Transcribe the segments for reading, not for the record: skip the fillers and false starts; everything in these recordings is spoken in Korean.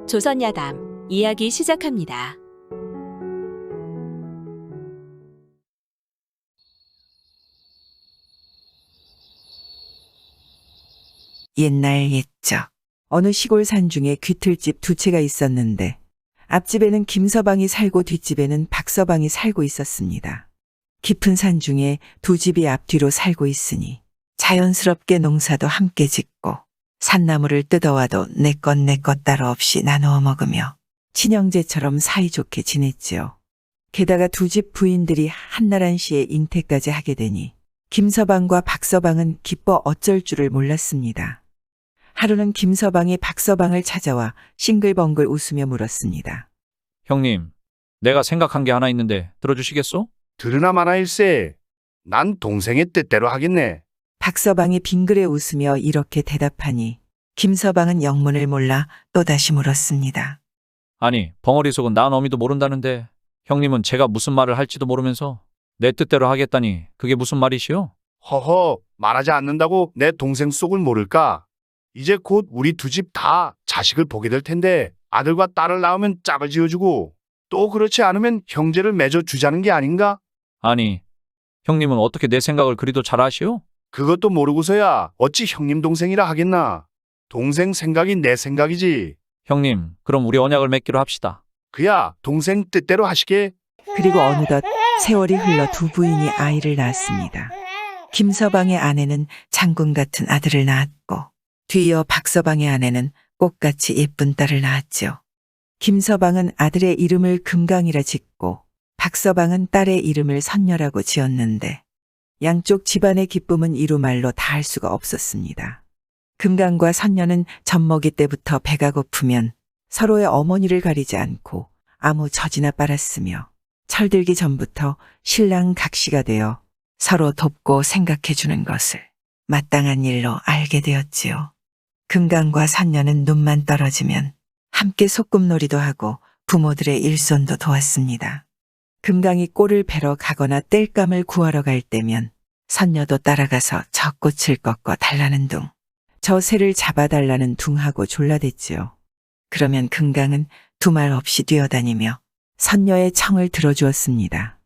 조선야담 이야기 시작합니다. 옛날 옛적 어느 시골 산중에 귀틀집 두 채가 있었는데 앞집에는 김서방이 살고 뒷집에는 박서방이 살고 있었습니다. 깊은 산중에 두 집이 앞뒤로 살고 있으니 자연스럽게 농사도 함께 짓고 산나물을 뜯어와도 내 것 따로 없이 나누어 먹으며 친형제처럼 사이좋게 지냈지요. 게다가 두 집 부인들이 한나란 씨의 잉태까지 하게 되니 김서방과 박서방은 기뻐 어쩔 줄을 몰랐습니다. 하루는 김서방이 박서방을 찾아와 싱글벙글 웃으며 물었습니다. 형님, 내가 생각한 게 하나 있는데 들어주시겠소? 들으나 마나일세. 난 동생의 뜻대로 하겠네. 박서방이 빙그레 웃으며 이렇게 대답하니 김서방은 영문을 몰라 또다시 물었습니다. 아니, 벙어리 속은 난 어미도 모른다는데 형님은 제가 무슨 말을 할지도 모르면서 내 뜻대로 하겠다니 그게 무슨 말이시오? 허허, 말하지 않는다고 내 동생 속을 모를까? 이제 곧 우리 두 집 다 자식을 보게 될 텐데 아들과 딸을 낳으면 짝을 지어주고 또 그렇지 않으면 형제를 맺어주자는 게 아닌가? 아니, 형님은 어떻게 내 생각을 그리도 잘 아시오? 그것도 모르고서야 어찌 형님 동생이라 하겠나? 동생 생각이 내 생각이지. 형님, 그럼 우리 언약을 맺기로 합시다. 그야 동생 뜻대로 하시게. 그리고 어느덧 세월이 흘러 두 부인이 아이를 낳았습니다. 김서방의 아내는 장군 같은 아들을 낳았고 뒤이어 박서방의 아내는 꽃같이 예쁜 딸을 낳았죠. 김서방은 아들의 이름을 금강이라 짓고 박서방은 딸의 이름을 선녀라고 지었는데 양쪽 집안의 기쁨은 이루 말로 다할 수가 없었습니다. 금강과 선녀는 젖먹이 때부터 배가 고프면 서로의 어머니를 가리지 않고 아무 젖이나 빨았으며 철들기 전부터 신랑 각시가 되어 서로 돕고 생각해주는 것을 마땅한 일로 알게 되었지요. 금강과 선녀는 눈만 떨어지면 함께 소꿉놀이도 하고 부모들의 일손도 도왔습니다. 금강이 꼴을 베러 가거나 땔감을 구하러 갈 때면 선녀도 따라가서 저 꽃을 꺾어 달라는 둥, 저 새를 잡아달라는 둥하고 졸라댔지요. 그러면 금강은 두말 없이 뛰어다니며 선녀의 청을 들어주었습니다.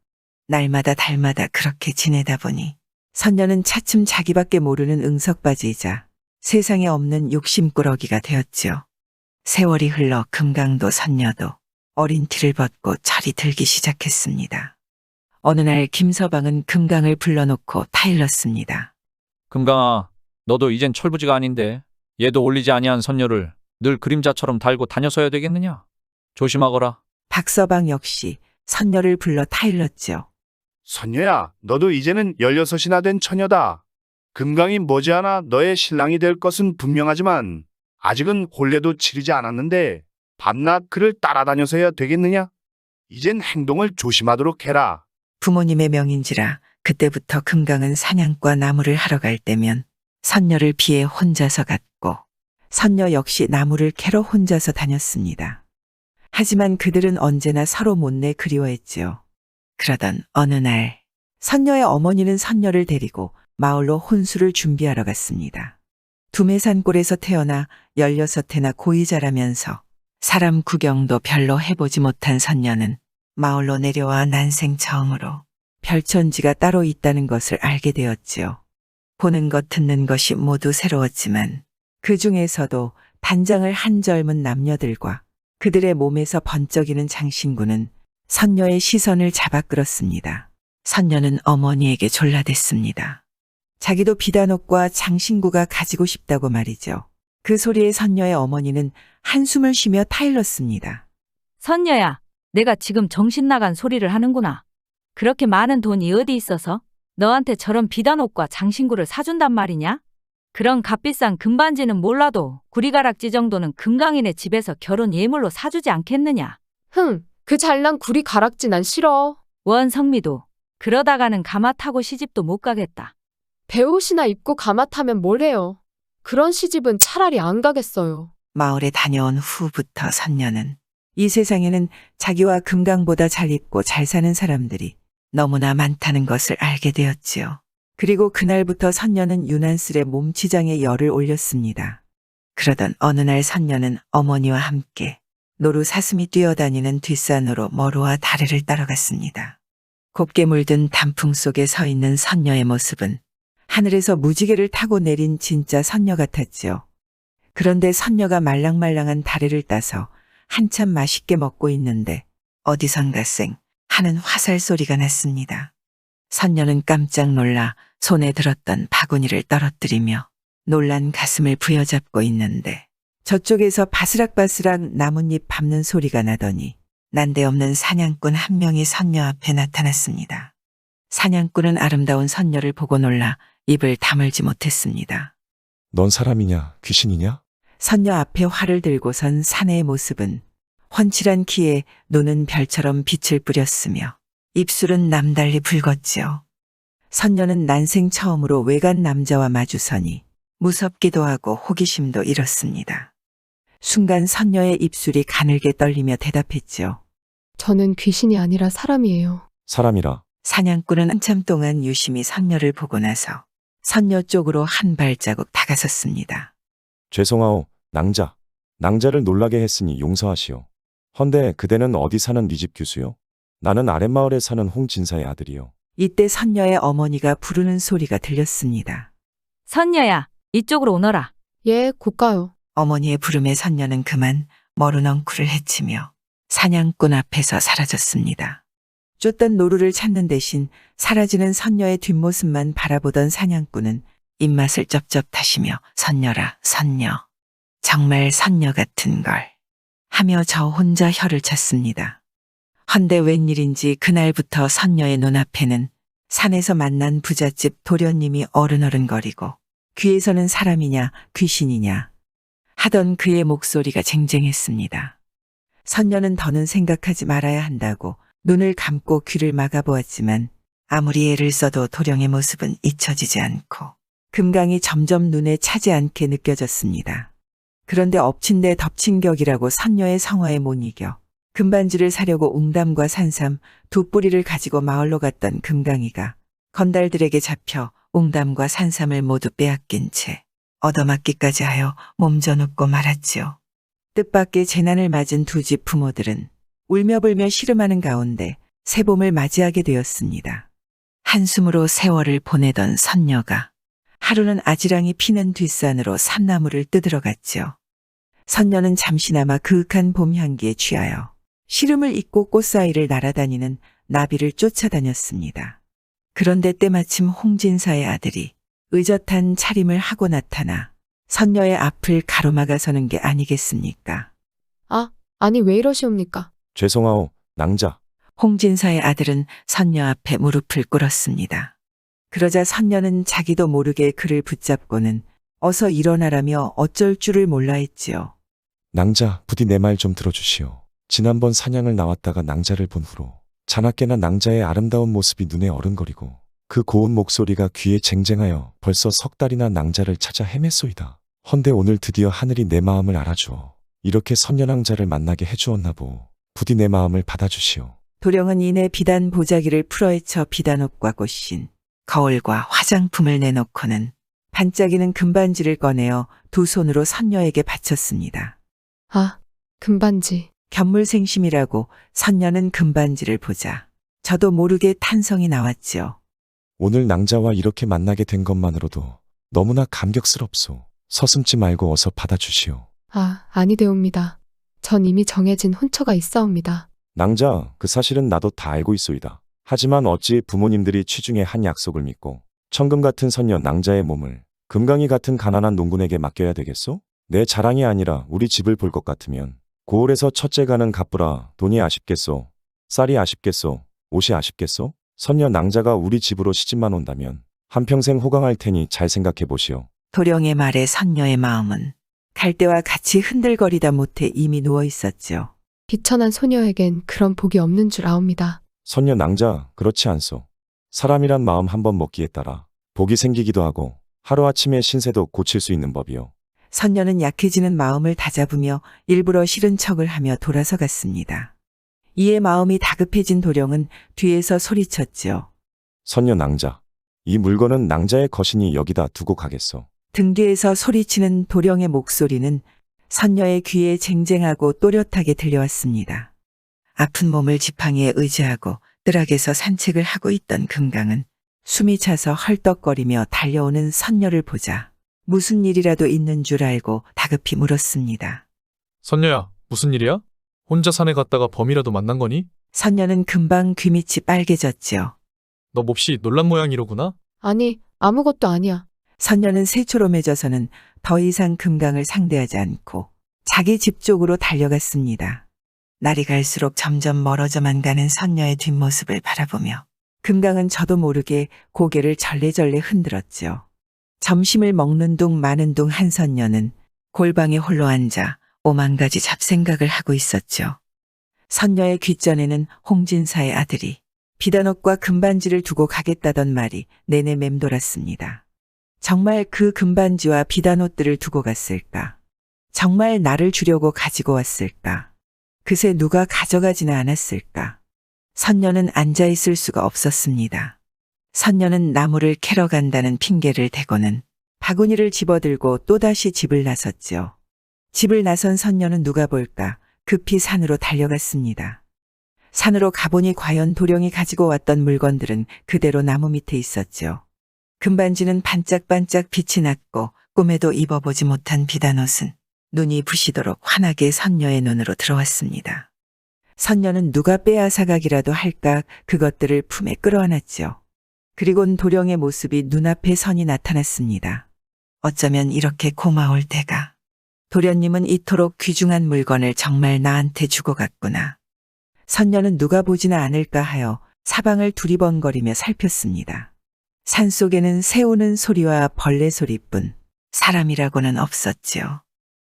날마다 달마다 그렇게 지내다 보니 선녀는 차츰 자기밖에 모르는 응석바지이자 세상에 없는 욕심꾸러기가 되었지요. 세월이 흘러 금강도 선녀도 어린 티를 벗고 철이 들기 시작했습니다. 어느 날 김서방은 금강을 불러놓고 타일렀습니다. 금강아, 너도 이젠 철부지가 아닌데 얘도 올리지 아니한 선녀를 늘 그림자처럼 달고 다녀서야 되겠느냐? 조심하거라. 박서방 역시 선녀를 불러 타일렀죠. 선녀야, 너도 이제는 16이나 된 처녀다. 금강이 머지않아 너의 신랑이 될 것은 분명하지만 아직은 혼례도 치르지 않았는데 밤낮 그를 따라다녀서야 되겠느냐? 이젠 행동을 조심하도록 해라. 부모님의 명인지라 그때부터 금강은 사냥과 나무를 하러 갈 때면 선녀를 피해 혼자서 갔고 선녀 역시 나무를 캐러 혼자서 다녔습니다. 하지만 그들은 언제나 서로 못내 그리워했지요. 그러던 어느 날 선녀의 어머니는 선녀를 데리고 마을로 혼수를 준비하러 갔습니다. 두매산골에서 태어나 16해나 고이 자라면서 사람 구경도 별로 해보지 못한 선녀는 마을로 내려와 난생 처음으로 별천지가 따로 있다는 것을 알게 되었지요. 보는 것 듣는 것이 모두 새로웠지만 그 중에서도 단장을 한 젊은 남녀들과 그들의 몸에서 번쩍이는 장신구는 선녀의 시선을 잡아 끌었습니다. 선녀는 어머니에게 졸라댔습니다. 자기도 비단옷과 장신구가 가지고 싶다고 말이죠. 그 소리에 선녀의 어머니는 한숨을 쉬며 타일렀습니다. 선녀야, 내가 지금 정신 나간 소리를 하는구나. 그렇게 많은 돈이 어디 있어서 너한테 저런 비단옷과 장신구를 사준단 말이냐? 그런 값비싼 금반지는 몰라도 구리가락지 정도는 금강인의 집에서 결혼 예물로 사주지 않겠느냐? 그 잘난 구리 가락지 난 싫어. 원성미도 그러다가는 가마 타고 시집도 못 가겠다. 배옷이나 입고 가마 타면 뭘 해요. 그런 시집은 차라리 안 가겠어요. 마을에 다녀온 후부터 선녀는 이 세상에는 자기와 금강보다 잘 입고 잘 사는 사람들이 너무나 많다는 것을 알게 되었지요. 그리고 그날부터 선녀는 유난스레 몸치장에 열을 올렸습니다. 그러던 어느 날 선녀는 어머니와 함께 노루 사슴이 뛰어다니는 뒷산으로 머루와 다리를 따라갔습니다. 곱게 물든 단풍 속에 서 있는 선녀의 모습은 하늘에서 무지개를 타고 내린 진짜 선녀 같았지요. 그런데 선녀가 말랑말랑한 다리를 따서 한참 맛있게 먹고 있는데 어디선가 쌩 하는 화살 소리가 났습니다. 선녀는 깜짝 놀라 손에 들었던 바구니를 떨어뜨리며 놀란 가슴을 부여잡고 있는데 저쪽에서 바스락바스락 나뭇잎 밟는 소리가 나더니 난데없는 사냥꾼 한 명이 선녀 앞에 나타났습니다. 사냥꾼은 아름다운 선녀를 보고 놀라 입을 다물지 못했습니다. 넌 사람이냐, 귀신이냐? 선녀 앞에 활을 들고 선 사내의 모습은 훤칠한 키에 눈은 별처럼 빛을 뿌렸으며 입술은 남달리 붉었지요. 선녀는 난생 처음으로 외간 남자와 마주서니 무섭기도 하고 호기심도 일었습니다. 순간 선녀의 입술이 가늘게 떨리며 대답했지요. 저는 귀신이 아니라 사람이에요. 사람이라. 사냥꾼은 한참 동안 유심히 선녀를 보고 나서 선녀 쪽으로 한 발자국 다가섰습니다. 죄송하오, 낭자. 낭자를 놀라게 했으니 용서하시오. 헌데 그대는 어디 사는 네 집 교수요? 나는 아랫마을에 사는 홍진사의 아들이요. 이때 선녀의 어머니가 부르는 소리가 들렸습니다. 선녀야, 이쪽으로 오너라. 예, 곧 가요. 어머니의 부름에 선녀는 그만 머루넝쿨을 헤치며 사냥꾼 앞에서 사라졌습니다. 쫓던 노루를 찾는 대신 사라지는 선녀의 뒷모습만 바라보던 사냥꾼은 입맛을 쩝쩝 다시며 선녀라 선녀, 정말 선녀 같은 걸 하며 저 혼자 혀를 찼습니다. 헌데 웬일인지 그날부터 선녀의 눈앞에는 산에서 만난 부잣집 도련님이 어른어른거리고 귀에서는 사람이냐 귀신이냐 하던 그의 목소리가 쟁쟁했습니다. 선녀는 더는 생각하지 말아야 한다고 눈을 감고 귀를 막아보았지만 아무리 애를 써도 도령의 모습은 잊혀지지 않고 금강이 점점 눈에 차지 않게 느껴졌습니다. 그런데 엎친 데 덮친 격이라고 선녀의 성화에 못 이겨 금반지를 사려고 웅담과 산삼 두 뿌리를 가지고 마을로 갔던 금강이가 건달들에게 잡혀 웅담과 산삼을 모두 빼앗긴 채 얻어맞기까지 하여 몸져 눕고 말았지요. 뜻밖의 재난을 맞은 두 집 부모들은 울며불며 씨름하는 가운데 새봄을 맞이하게 되었습니다. 한숨으로 세월을 보내던 선녀가 하루는 아지랑이 피는 뒷산으로 삼나무를 뜯으러 갔지요. 선녀는 잠시나마 그윽한 봄 향기에 취하여 시름을 잊고 꽃 사이를 날아다니는 나비를 쫓아다녔습니다. 그런데 때마침 홍진사의 아들이 의젓한 차림을 하고 나타나 선녀의 앞을 가로막아 서는 게 아니겠습니까? 아니 왜 이러시옵니까? 죄송하오, 낭자. 홍진사의 아들은 선녀 앞에 무릎을 꿇었습니다. 그러자 선녀는 자기도 모르게 그를 붙잡고는 어서 일어나라며 어쩔 줄을 몰라 했지요. 낭자, 부디 내 말 좀 들어주시오. 지난번 사냥을 나왔다가 낭자를 본 후로 자나깨나 낭자의 아름다운 모습이 눈에 어른거리고 그 고운 목소리가 귀에 쟁쟁하여 벌써 석 달이나 낭자를 찾아 헤맸소이다. 헌데 오늘 드디어 하늘이 내 마음을 알아주어 이렇게 선녀낭자를 만나게 해주었나 보. 부디 내 마음을 받아주시오. 도령은 이내 비단 보자기를 풀어헤쳐 비단옷과 꽃신, 거울과 화장품을 내놓고는 반짝이는 금반지를 꺼내어 두 손으로 선녀에게 바쳤습니다. 금반지. 견물생심이라고 선녀는 금반지를 보자 저도 모르게 탄성이 나왔지요. 오늘 낭자와 이렇게 만나게 된 것만으로도 너무나 감격스럽소. 서슴지 말고 어서 받아주시오. 아니되옵니다. 전 이미 정해진 혼처가 있사옵니다. 낭자, 그 사실은 나도 다 알고 있소이다. 하지만 어찌 부모님들이 취중의 한 약속을 믿고 천금 같은 선녀 낭자의 몸을 금강이 같은 가난한 농군에게 맡겨야 되겠소? 내 자랑이 아니라 우리 집을 볼 것 같으면 고을에서 첫째 가는 갑부라 돈이 아쉽겠소? 쌀이 아쉽겠소? 옷이 아쉽겠소? 선녀 낭자가 우리 집으로 시집만 온다면 한평생 호강할 테니 잘 생각해 보시오. 도령의 말에 선녀의 마음은 갈대와 같이 흔들거리다 못해 이미 누워 있었죠. 비천한 소녀에겐 그런 복이 없는 줄 아옵니다. 선녀 낭자, 그렇지 않소. 사람이란 마음 한번 먹기에 따라 복이 생기기도 하고 하루아침에 신세도 고칠 수 있는 법이요. 선녀는 약해지는 마음을 다잡으며 일부러 싫은 척을 하며 돌아서 갔습니다. 이에 마음이 다급해진 도령은 뒤에서 소리쳤지요. 선녀 낭자, 이 물건은 낭자의 거신이 여기다 두고 가겠소. 등 뒤에서 소리치는 도령의 목소리는 선녀의 귀에 쟁쟁하고 또렷하게 들려왔습니다. 아픈 몸을 지팡이에 의지하고 뜰악에서 산책을 하고 있던 금강은 숨이 차서 헐떡거리며 달려오는 선녀를 보자 무슨 일이라도 있는 줄 알고 다급히 물었습니다. 선녀야, 무슨 일이야? 혼자 산에 갔다가 범이라도 만난 거니? 선녀는 금방 귀밑이 빨개졌지요. 너 몹시 놀란 모양이로구나? 아니, 아무것도 아니야. 선녀는 새초롬해져서는 더 이상 금강을 상대하지 않고 자기 집 쪽으로 달려갔습니다. 날이 갈수록 점점 멀어져만 가는 선녀의 뒷모습을 바라보며 금강은 저도 모르게 고개를 절레절레 흔들었죠. 점심을 먹는 둥 마는 둥 한 선녀는 골방에 홀로 앉아 오만 가지 잡생각을 하고 있었죠. 선녀의 귓전에는 홍진사의 아들이 비단옷과 금반지를 두고 가겠다던 말이 내내 맴돌았습니다. 정말 그 금반지와 비단옷들을 두고 갔을까? 정말 나를 주려고 가지고 왔을까? 그새 누가 가져가지는 않았을까? 선녀는 앉아있을 수가 없었습니다. 선녀는 나무를 캐러 간다는 핑계를 대고는 바구니를 집어들고 또다시 집을 나섰죠. 집을 나선 선녀는 누가 볼까 급히 산으로 달려갔습니다. 산으로 가보니 과연 도령이 가지고 왔던 물건들은 그대로 나무 밑에 있었죠. 금반지는 반짝반짝 빛이 났고 꿈에도 입어보지 못한 비단옷은 눈이 부시도록 환하게 선녀의 눈으로 들어왔습니다. 선녀는 누가 빼앗아가기라도 할까 그것들을 품에 끌어안았죠. 그리곤 도령의 모습이 눈앞에 선이 나타났습니다. 어쩌면 이렇게 고마울 때가. 도련님은 이토록 귀중한 물건을 정말 나한테 주고 갔구나. 선녀는 누가 보지나 않을까 하여 사방을 두리번거리며 살폈습니다. 산속에는 새우는 소리와 벌레 소리뿐 사람이라고는 없었지요.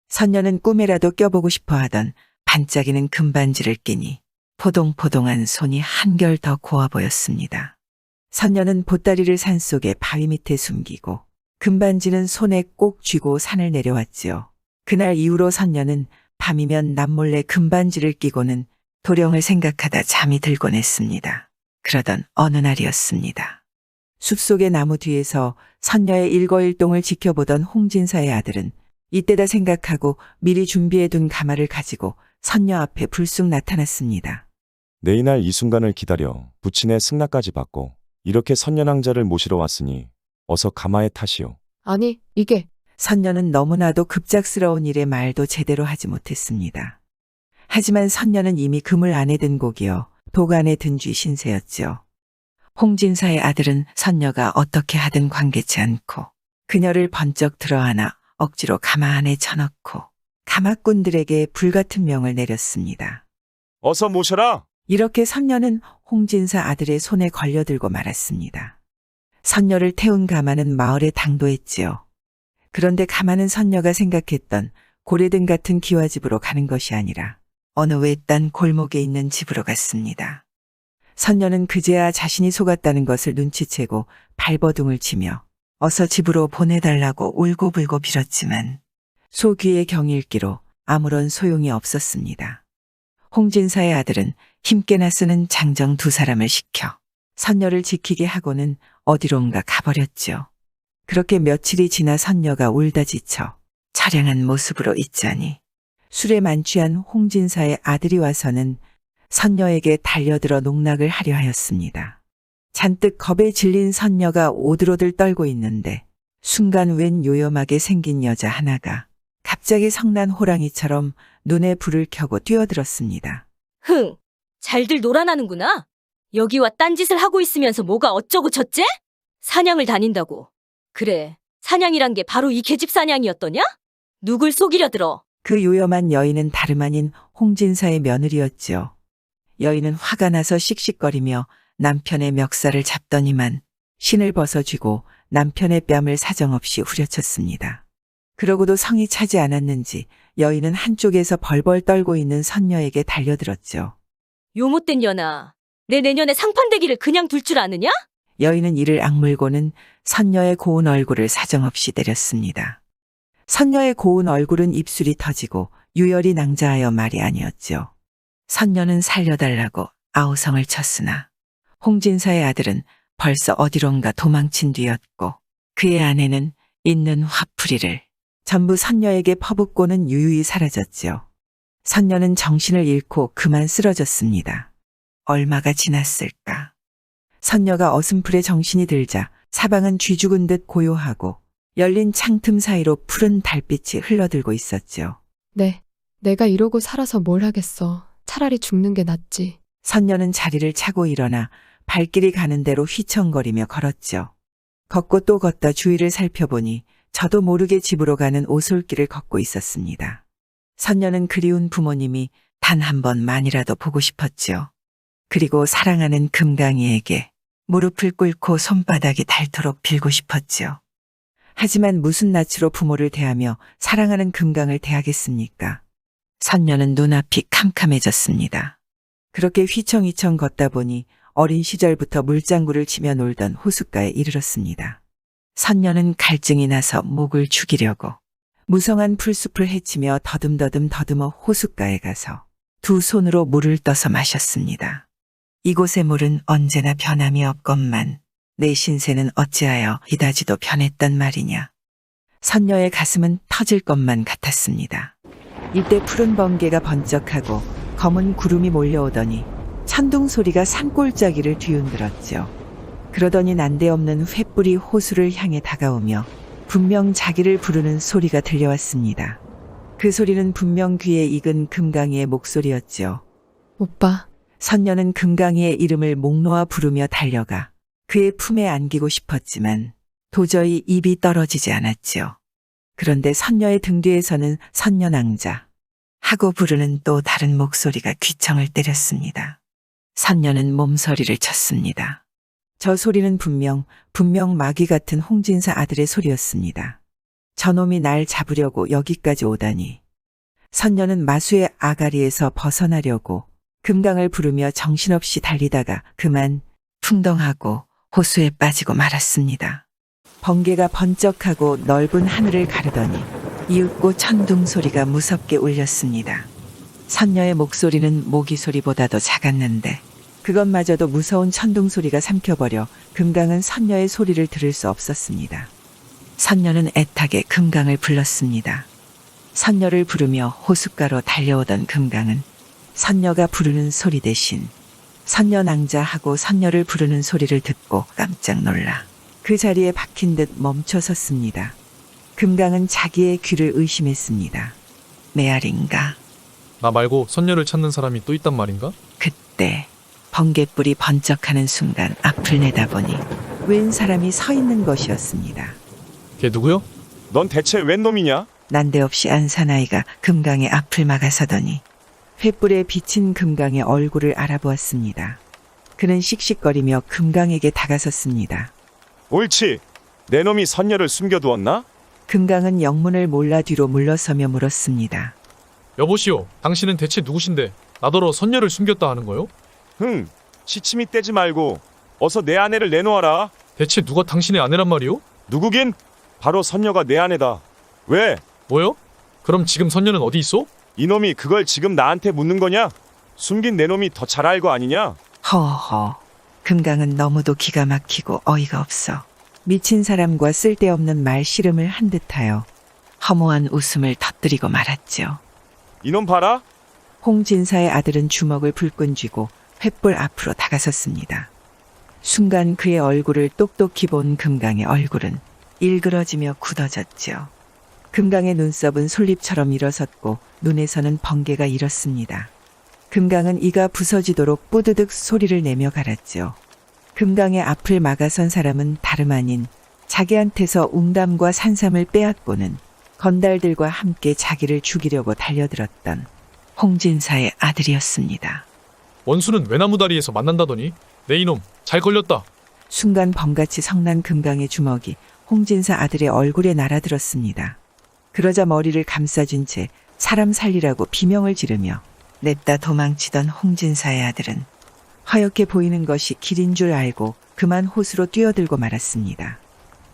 선녀는 꿈에라도 껴보고 싶어 하던 반짝이는 금반지를 끼니 포동포동한 손이 한결 더 고와 보였습니다. 선녀는 보따리를 산속에 바위 밑에 숨기고 금반지는 손에 꼭 쥐고 산을 내려왔지요. 그날 이후로 선녀는 밤이면 남몰래 금반지를 끼고는 도령을 생각하다 잠이 들곤 했습니다. 그러던 어느 날이었습니다. 숲속의 나무 뒤에서 선녀의 일거일동을 지켜보던 홍진사의 아들은 이때다 생각하고 미리 준비해둔 가마를 가지고 선녀 앞에 불쑥 나타났습니다. 내 이날 이 순간을 기다려 부친의 승낙까지 받고 이렇게 선녀낭자를 모시러 왔으니 어서 가마에 타시오. 아니, 이게 선녀는 너무나도 급작스러운 일에 말도 제대로 하지 못했습니다. 하지만 선녀는 이미 그물 안에 든 고기여 독 안에 든 쥐 신세였지요. 홍진사의 아들은 선녀가 어떻게 하든 관계치 않고 그녀를 번쩍 들어안아 억지로 가마 안에 쳐넣고 가마꾼들에게 불같은 명을 내렸습니다. 어서 모셔라. 이렇게 선녀는 홍진사 아들의 손에 걸려들고 말았습니다. 선녀를 태운 가마는 마을에 당도했지요. 그런데 가마는 선녀가 생각했던 고래등 같은 기와집으로 가는 것이 아니라 어느 외딴 골목에 있는 집으로 갔습니다. 선녀는 그제야 자신이 속았다는 것을 눈치채고 발버둥을 치며 어서 집으로 보내달라고 울고불고 빌었지만 소귀의 경일기로 아무런 소용이 없었습니다. 홍진사의 아들은 힘께나 쓰는 장정 두 사람을 시켜 선녀를 지키게 하고는 어디론가 가버렸죠. 그렇게 며칠이 지나 선녀가 울다 지쳐 처량한 모습으로 있자니 술에 만취한 홍진사의 아들이 와서는 선녀에게 달려들어 농락을 하려 하였습니다. 잔뜩 겁에 질린 선녀가 오들오들 떨고 있는데 순간 웬 요염하게 생긴 여자 하나가 갑자기 성난 호랑이처럼 눈에 불을 켜고 뛰어들었습니다. 흥, 잘들 놀아나는구나. 여기와 딴짓을 하고 있으면서 뭐가 어쩌고 저째? 사냥을 다닌다고. 그래, 사냥이란 게 바로 이 계집 사냥이었더냐? 누굴 속이려 들어. 그 요염한 여인은 다름 아닌 홍진사의 며느리였지요. 여인은 화가 나서 씩씩거리며 남편의 멱살을 잡더니만 신을 벗어쥐고 남편의 뺨을 사정없이 후려쳤습니다. 그러고도 성이 차지 않았는지 여인은 한쪽에서 벌벌 떨고 있는 선녀에게 달려들었죠. 요 못된 년아, 내 내년에 상판대기를 그냥 둘 줄 아느냐? 여인은 이를 악물고는 선녀의 고운 얼굴을 사정없이 때렸습니다. 선녀의 고운 얼굴은 입술이 터지고 유혈이 낭자하여 말이 아니었죠. 선녀는 살려달라고 아우성을 쳤으나 홍진사의 아들은 벌써 어디론가 도망친 뒤였고 그의 아내는 있는 화풀이를 전부 선녀에게 퍼붓고는 유유히 사라졌지요. 선녀는 정신을 잃고 그만 쓰러졌습니다. 얼마가 지났을까? 선녀가 어슴풀에 정신이 들자 사방은 쥐죽은 듯 고요하고 열린 창틈 사이로 푸른 달빛이 흘러들고 있었죠. 네, 내가 이러고 살아서 뭘 하겠어. 차라리 죽는 게 낫지. 선녀는 자리를 차고 일어나 발길이 가는 대로 휘청거리며 걸었죠. 걷고 또 걷다 주위를 살펴보니 저도 모르게 집으로 가는 오솔길을 걷고 있었습니다. 선녀는 그리운 부모님이 단 한 번만이라도 보고 싶었지요. 그리고 사랑하는 금강이에게 무릎을 꿇고 손바닥이 닳도록 빌고 싶었지요. 하지만 무슨 낯으로 부모를 대하며 사랑하는 금강을 대하겠습니까? 선녀는 눈앞이 캄캄해졌습니다. 그렇게 휘청휘청 걷다 보니 어린 시절부터 물장구를 치며 놀던 호숫가에 이르렀습니다. 선녀는 갈증이 나서 목을 죽이려고 무성한 풀숲을 헤치며 더듬어 호숫가에 가서 두 손으로 물을 떠서 마셨습니다. 이곳의 물은 언제나 변함이 없건만 내 신세는 어찌하여 이다지도 변했단 말이냐. 선녀의 가슴은 터질 것만 같았습니다. 이때 푸른 번개가 번쩍하고 검은 구름이 몰려오더니 천둥 소리가 산골짜기를 뒤흔들었죠. 그러더니 난데없는 횃불이 호수를 향해 다가오며 분명 자기를 부르는 소리가 들려왔습니다. 그 소리는 분명 귀에 익은 금강이의 목소리였죠. 오빠, 선녀는 금강이의 이름을 목 놓아 부르며 달려가 그의 품에 안기고 싶었지만 도저히 입이 떨어지지 않았지요. 그런데 선녀의 등 뒤에서는 선녀낭자 하고 부르는 또 다른 목소리가 귀청을 때렸습니다. 선녀는 몸서리를 쳤습니다. 저 소리는 분명 마귀 같은 홍진사 아들의 소리였습니다. 저놈이 날 잡으려고 여기까지 오다니. 선녀는 마수의 아가리에서 벗어나려고 금강을 부르며 정신없이 달리다가 그만 풍덩하고 호수에 빠지고 말았습니다. 번개가 번쩍하고 넓은 하늘을 가르더니 이윽고 천둥 소리가 무섭게 울렸습니다. 선녀의 목소리는 모기 소리보다도 작았는데 그것마저도 무서운 천둥 소리가 삼켜버려 금강은 선녀의 소리를 들을 수 없었습니다. 선녀는 애타게 금강을 불렀습니다. 선녀를 부르며 호숫가로 달려오던 금강은 선녀가 부르는 소리 대신 선녀낭자하고 선녀를 부르는 소리를 듣고 깜짝 놀라 그 자리에 박힌 듯 멈춰 섰습니다. 금강은 자기의 귀를 의심했습니다. 메아리인가? 나 말고 선녀를 찾는 사람이 또 있단 말인가? 그때 번갯불이 번쩍하는 순간 앞을 내다보니 웬 사람이 서 있는 것이었습니다. 걔 누구요? 넌 대체 웬 놈이냐? 난데없이 안사나이가 금강의 앞을 막아서더니 횃불에 비친 금강의 얼굴을 알아보았습니다. 그는 씩씩거리며 금강에게 다가섰습니다. 옳지. 내 놈이 선녀를 숨겨두었나? 금강은 영문을 몰라 뒤로 물러서며 물었습니다. 여보시오, 당신은 대체 누구신데 나더러 선녀를 숨겼다 하는 거요? 흥, 시치미 떼지 말고 어서 내 아내를 내놓아라. 대체 누가 당신의 아내란 말이오? 누구긴? 바로 선녀가 내 아내다. 왜? 뭐요? 그럼 지금 선녀는 어디 있어? 이놈이 그걸 지금 나한테 묻는 거냐? 숨긴 내 놈이 더 잘 알고 아니냐? 허허. 금강은 너무도 기가 막히고 어이가 없어 미친 사람과 쓸데없는 말 씨름을 한 듯하여 허무한 웃음을 터뜨리고 말았죠. 이놈 봐라. 홍진사의 아들은 주먹을 불끈 쥐고 횃불 앞으로 다가섰습니다. 순간 그의 얼굴을 똑똑히 본 금강의 얼굴은 일그러지며 굳어졌죠. 금강의 눈썹은 솔잎처럼 일어섰고 눈에서는 번개가 일었습니다. 금강은 이가 부서지도록 뿌드득 소리를 내며 갈았죠. 금강의 앞을 막아선 사람은 다름 아닌 자기한테서 웅담과 산삼을 빼앗고는 건달들과 함께 자기를 죽이려고 달려들었던 홍진사의 아들이었습니다. 원수는 외나무다리에서 만난다더니 내 이놈 잘 걸렸다. 순간 범같이 성난 금강의 주먹이 홍진사 아들의 얼굴에 날아들었습니다. 그러자 머리를 감싸준 채 사람 살리라고 비명을 지르며 냈다 도망치던 홍진사의 아들은 허옇게 보이는 것이 길인 줄 알고 그만 호수로 뛰어들고 말았습니다.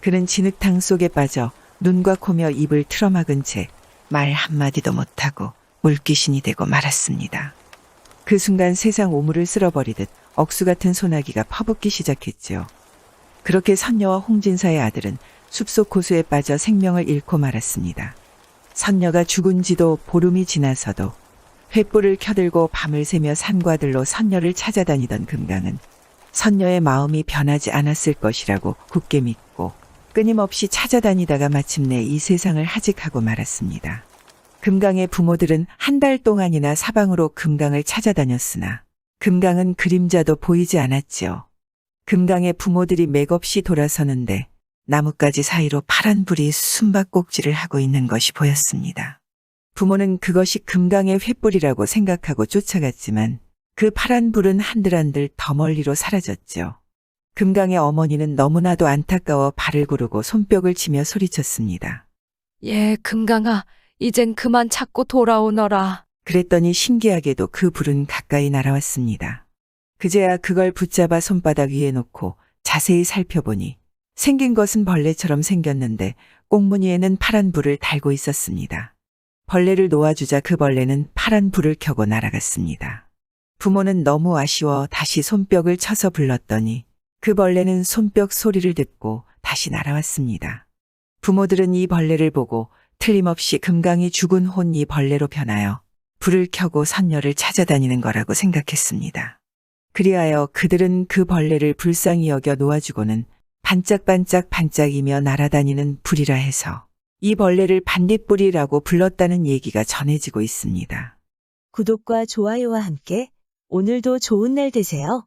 그는 진흙탕 속에 빠져 눈과 코며 입을 틀어막은 채 말 한마디도 못하고 물귀신이 되고 말았습니다. 그 순간 세상 오물을 쓸어버리듯 억수 같은 소나기가 퍼붓기 시작했죠. 그렇게 선녀와 홍진사의 아들은 숲속 호수에 빠져 생명을 잃고 말았습니다. 선녀가 죽은 지도 보름이 지나서도 횃불을 켜들고 밤을 새며 산과들로 선녀를 찾아다니던 금강은 선녀의 마음이 변하지 않았을 것이라고 굳게 믿고 끊임없이 찾아다니다가 마침내 이 세상을 하직하고 말았습니다. 금강의 부모들은 한 달 동안이나 사방으로 금강을 찾아다녔으나 금강은 그림자도 보이지 않았지요. 금강의 부모들이 맥없이 돌아서는데 나뭇가지 사이로 파란 불이 숨바꼭질을 하고 있는 것이 보였습니다. 부모는 그것이 금강의 횃불이라고 생각하고 쫓아갔지만 그 파란 불은 한들한들 더 멀리로 사라졌죠. 금강의 어머니는 너무나도 안타까워 발을 구르고 손뼉을 치며 소리쳤습니다. 예, 금강아, 이젠 그만 찾고 돌아오너라. 그랬더니 신기하게도 그 불은 가까이 날아왔습니다. 그제야 그걸 붙잡아 손바닥 위에 놓고 자세히 살펴보니 생긴 것은 벌레처럼 생겼는데 꽁무니에는 파란 불을 달고 있었습니다. 벌레를 놓아주자 그 벌레는 파란 불을 켜고 날아갔습니다. 부모는 너무 아쉬워 다시 손뼉을 쳐서 불렀더니 그 벌레는 손뼉 소리를 듣고 다시 날아왔습니다. 부모들은 이 벌레를 보고 틀림없이 금강이 죽은 혼 이 벌레로 변하여 불을 켜고 선녀를 찾아다니는 거라고 생각했습니다. 그리하여 그들은 그 벌레를 불쌍히 여겨 놓아주고는 반짝반짝이며 날아다니는 불이라 해서 이 벌레를 반딧불이라고 불렀다는 얘기가 전해지고 있습니다. 구독과 좋아요와 함께 오늘도 좋은 날 되세요.